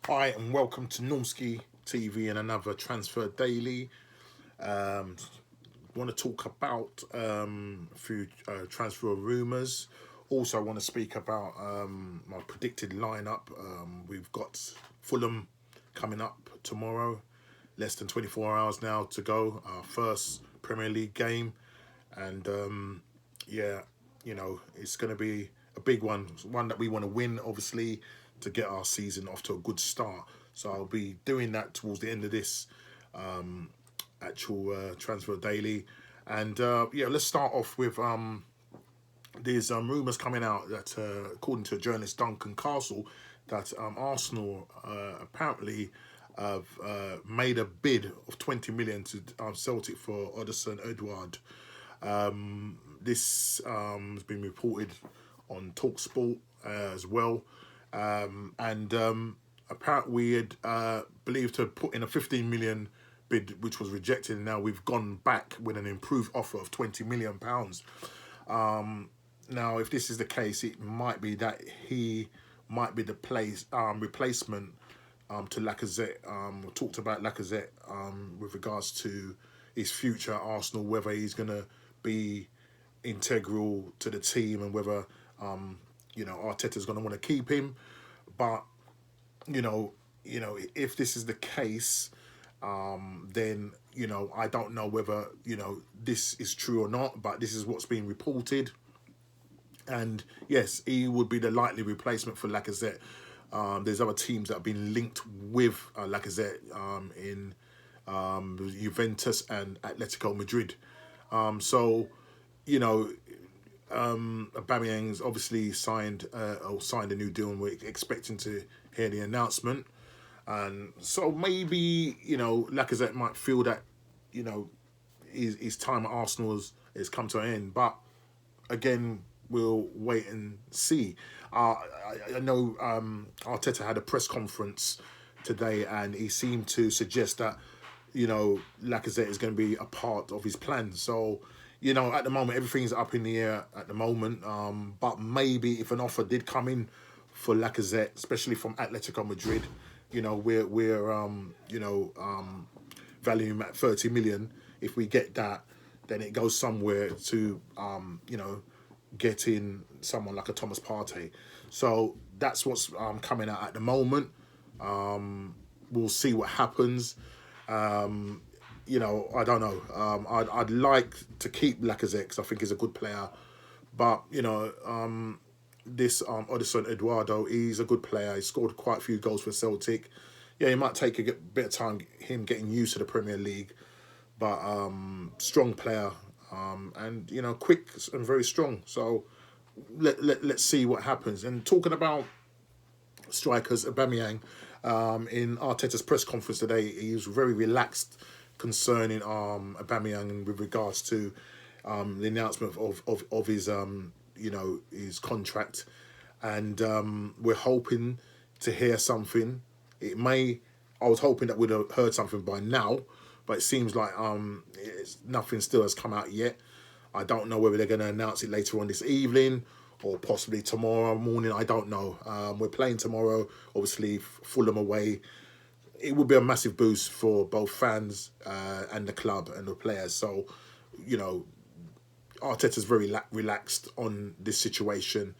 Hi and welcome to Normski TV and another Transfer Daily. Want to talk about a few transfer rumours. Also, want to speak about my predicted lineup. We've got Fulham coming up tomorrow. Less than 24 hours now to go. Our first Premier League game, and yeah, it's going to be a big one that we want to win, obviously, to get our season off to a good start. So I'll be doing that towards the end of this actual transfer daily, and yeah, let's start off with there's rumours coming out that according to journalist Duncan Castle, that Arsenal apparently have made a bid of 20 million to Celtic for Odsonne Edouard. This has been reported on Talksport as well. And apparently we had believed to put in a 15 million bid, which was rejected. And now we've gone back with an improved offer of 20 million pounds. Now, if this is the case, it might be that he might be the replacement to Lacazette. We talked about Lacazette with regards to his future at Arsenal, whether he's going to be integral to the team and whether Arteta's going to want to keep him. But if this is the case, then I don't know whether this is true or not. But this is what's being reported, and yes, he would be the likely replacement for Lacazette. There's other teams that have been linked with Lacazette in Juventus and Atletico Madrid. So Aubameyang's obviously signed a new deal, and we're expecting to hear the announcement. And so maybe Lacazette might feel that his time at Arsenal has come to an end. But again, we'll wait and see. I know Arteta had a press conference today, and he seemed to suggest that Lacazette is going to be a part of his plan. So at the moment, everything's up in the air at the moment. But maybe if an offer did come in for Lacazette, especially from Atletico Madrid, we're valuing him at 30 million. If we get that, then it goes somewhere to getting someone like a Thomas Partey. So that's what's coming out at the moment. We'll see what happens. I don't know. I'd like to keep Lacazette because I think he's a good player. But, this Odsonne Edouard, he's a good player. He scored quite a few goals for Celtic. Yeah, it might take a bit of time, him getting used to the Premier League. But strong player. And, quick and very strong. So let's see what happens. And talking about strikers, Aubameyang, in Arteta's press conference today, he was very relaxed concerning Aubameyang with regards to the announcement of his his contract, and we're hoping to hear something. I was hoping that we'd have heard something by now, but it seems like nothing still has come out yet. I don't know whether they're going to announce it later on this evening or possibly tomorrow morning. I don't know. We're playing tomorrow, obviously Fulham away. It would be a massive boost for both fans and the club and the players. So, Arteta's very relaxed on this situation,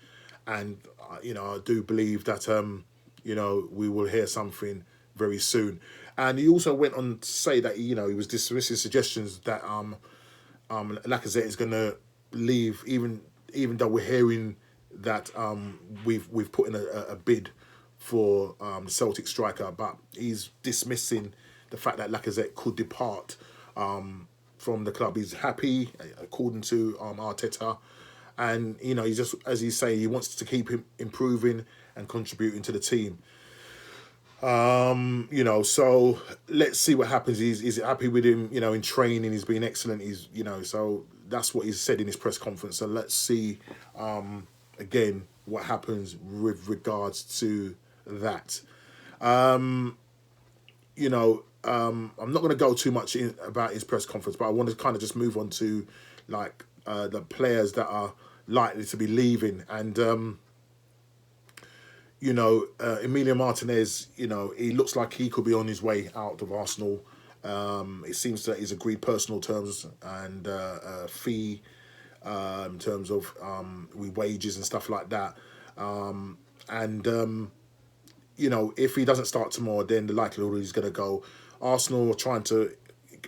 and I do believe that we will hear something very soon. And he also went on to say that he was dismissing suggestions that Lacazette is going to leave, even though we're hearing that we've put in a bid for the Celtic striker, but he's dismissing the fact that Lacazette could depart from the club. He's happy, according to Arteta, and he just, as he say, he wants to keep him improving and contributing to the team. So let's see what happens. He's happy with him, in training. He's been excellent. So that's what he said in his press conference. So let's see, again, what happens with regards to that. I'm not going to go too much about his press conference, but I want to kind of just move on to the players that are likely to be leaving. And Emilio Martinez, he looks like he could be on his way out of Arsenal. It seems that he's agreed personal terms and fee in terms of wages and stuff like that. If he doesn't start tomorrow, then the likelihood he's going to go. Arsenal are trying to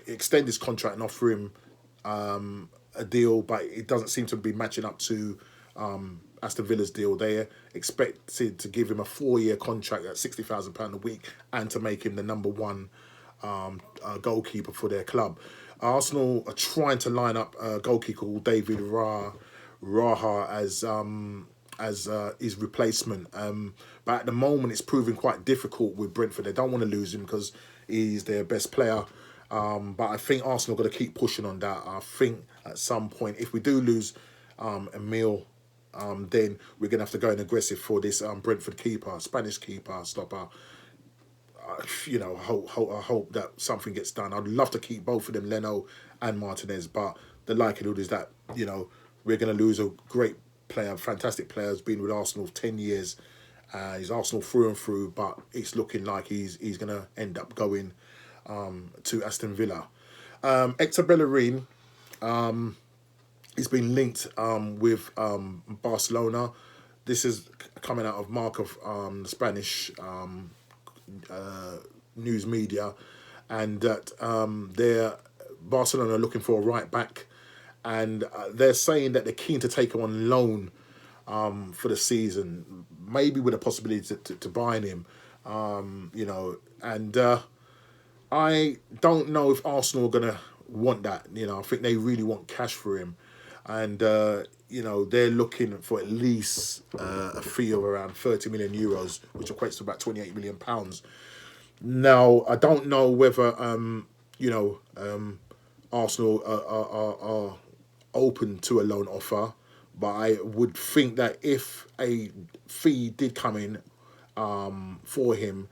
extend his contract and offer him a deal, but it doesn't seem to be matching up to Aston Villa's deal. They expected to give him a 4-year contract at £60,000 a week and to make him the number one goalkeeper for their club. Arsenal are trying to line up a goalkeeper called David Raha as his replacement. But at the moment, it's proving quite difficult with Brentford. They don't want to lose him because he's their best player. But I think Arsenal got to keep pushing on that. I think at some point, if we do lose Emil, then we're going to have to go in aggressive for this Brentford keeper, Spanish keeper, stopper. I hope that something gets done. I'd love to keep both of them, Leno and Martinez, but the likelihood is that, we're going to lose a great player, fantastic player, who's been with Arsenal for 10 years. He's Arsenal through and through, but it's looking like he's going to end up going to Aston Villa. Hector Bellerin, he's been linked with Barcelona. This is coming out of Marca, the Spanish news media, and that Barcelona are looking for a right back, and they're saying that they're keen to take him on loan for the season, maybe with a possibility to buying him, and I don't know if Arsenal are going to want that. I think they really want cash for him, and they're looking for at least a fee of around 30 million euros, which equates to about 28 million pounds. Now, I don't know whether Arsenal are open to a loan offer, but I would think that if a fee did come in for him,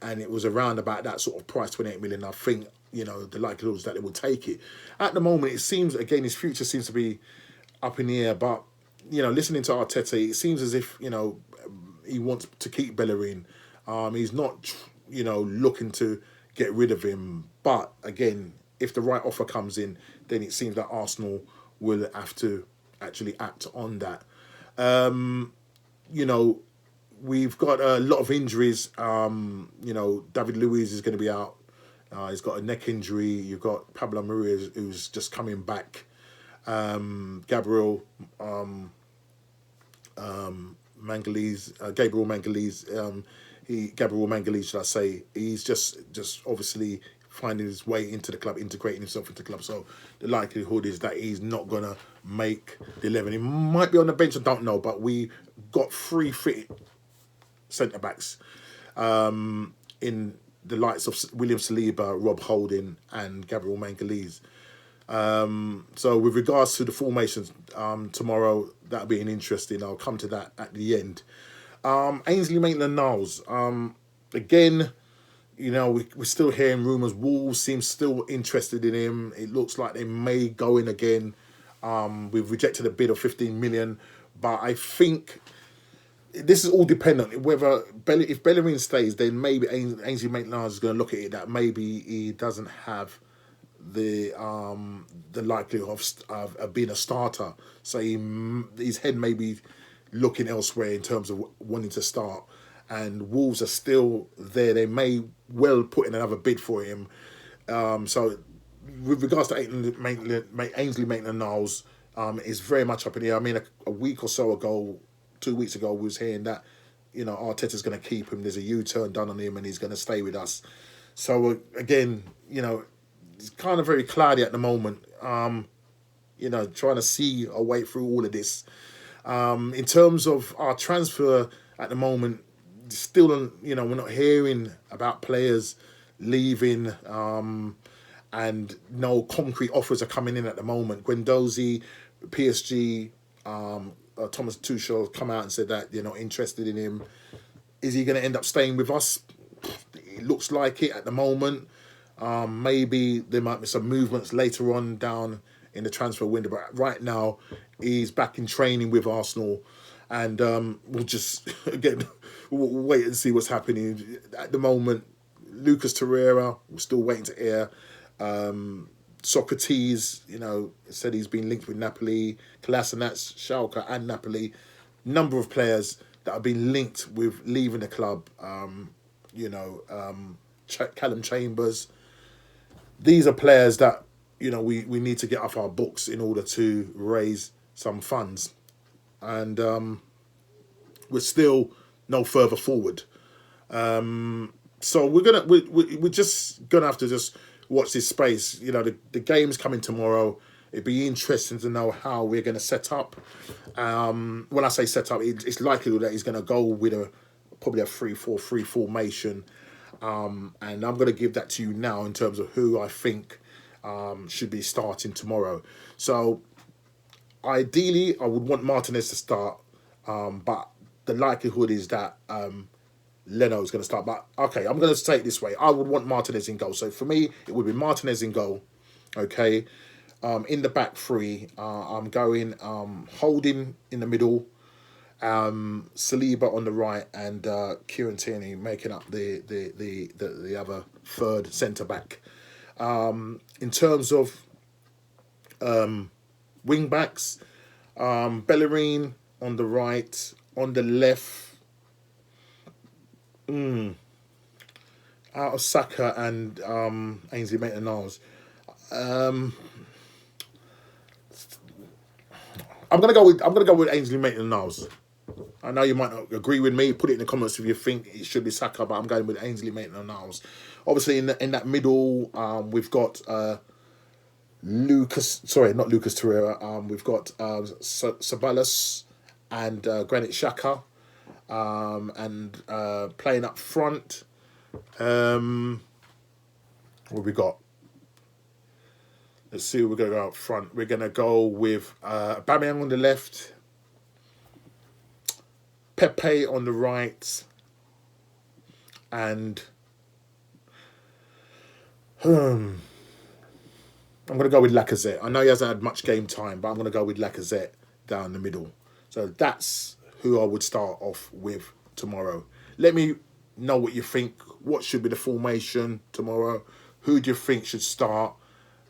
and it was around about that sort of price, 28 million, I think, the likelihood is that they will take it. At the moment, it seems, again, his future seems to be up in the air, but, listening to Arteta, it seems as if, he wants to keep Bellerin. He's not, looking to get rid of him. But, again, if the right offer comes in, then it seems that Arsenal will have to actually act on that. We've got a lot of injuries. David Luiz is going to be out. He's got a neck injury. You've got Pablo Maria, who's just coming back. Gabriel Mangales, should I say? He's just obviously finding his way into the club, integrating himself into the club. So the likelihood is that he's not gonna make the 11. He might be on the bench. I don't know, but we got 3 fit centre backs in the likes of William Saliba, Rob Holding, and Gabriel Mangales. So with regards to the formations tomorrow, that'll be an interesting. I'll come to that at the end. Ainsley Maitland-Niles. Again, we're still hearing rumours. Wolves seem still interested in him. It looks like they may go in again. We've rejected a bid of 15 million, but I think this is all dependent whether if Bellerin stays, then maybe Ainsley Maitland-Niles is going to look at it that maybe he doesn't have the likelihood of being a starter. So his head may be looking elsewhere in terms of wanting to start. And Wolves are still there. They may well put in another bid for him. So with regards to Ainsley Maitland-Niles, is very much up in the air. I mean, a week or so ago, 2 weeks ago, we was hearing that, Arteta's going to keep him. There's a U-turn done on him and he's going to stay with us. So again, it's kind of very cloudy at the moment. Trying to see our way through all of this. In terms of our transfer at the moment, still, we're not hearing about players leaving, and no concrete offers are coming in at the moment. Guendouzi, PSG, Thomas Tuchel come out and said that they're not interested in him. Is he going to end up staying with us? It looks like it at the moment. Maybe there might be some movements later on down in the transfer window, but right now he's back in training with Arsenal, and we'll just again we'll wait and see what's happening. At the moment, Lucas Torreira, we're still waiting to hear. Socrates, said he's been linked with Napoli. Kolasinac, Schalke and Napoli. Number of players that have been linked with leaving the club. Callum Chambers. These are players that, we need to get off our books in order to raise some funds. And we're still no further forward. So we're just gonna have to just watch this space. The game's coming tomorrow. It'd be interesting to know how we're gonna set up. When I say set up, it's likely that he's gonna go with probably a 3-4-3 formation. And I'm gonna give that to you now in terms of who I think should be starting tomorrow. So ideally, I would want Martinez to start, but the likelihood is that Leno's going to start. But okay, I'm going to say it this way. I would want Martinez in goal. So for me, it would be Martinez in goal. Okay. In the back three, I'm going Holding in the middle, Saliba on the right, and Kieran Tierney making up the other third centre back. In terms of wing backs, Bellerin on the right, on the left. Out of Saka and Ainsley Maitland-Niles. I'm gonna go with Ainsley Maitland-Niles. I know you might not agree with me. Put it in the comments if you think it should be Saka, but I'm going with Ainsley Maitland-Niles. Obviously, in that middle, we've got Lucas Torreira. We've got Sabalas and Granit Xhaka. And playing up front, what we got? Let's see who we're going to go up front. We're going to go with Aubameyang on the left, Pepe on the right, and I'm going to go with Lacazette. I know he hasn't had much game time, but I'm going to go with Lacazette down the middle. So that's who I would start off with tomorrow. Let me know what you think. What should be the formation tomorrow? Who do you think should start?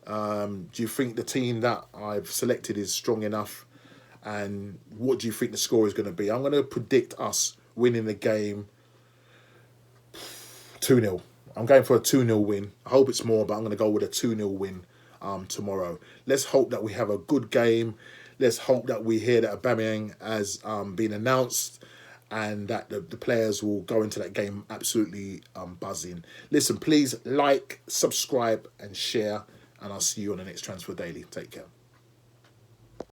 Do you think the team that I've selected is strong enough? And what do you think the score is going to be? I'm going to predict us winning the game 2-0. I'm going for a 2-0 win. I hope it's more, but I'm going to go with a 2-0 win tomorrow. Let's hope that we have a good game. Let's hope that we hear that Aubameyang has been announced and that the players will go into that game absolutely buzzing. Listen, please like, subscribe and share, and I'll see you on the next Transfer Daily. Take care.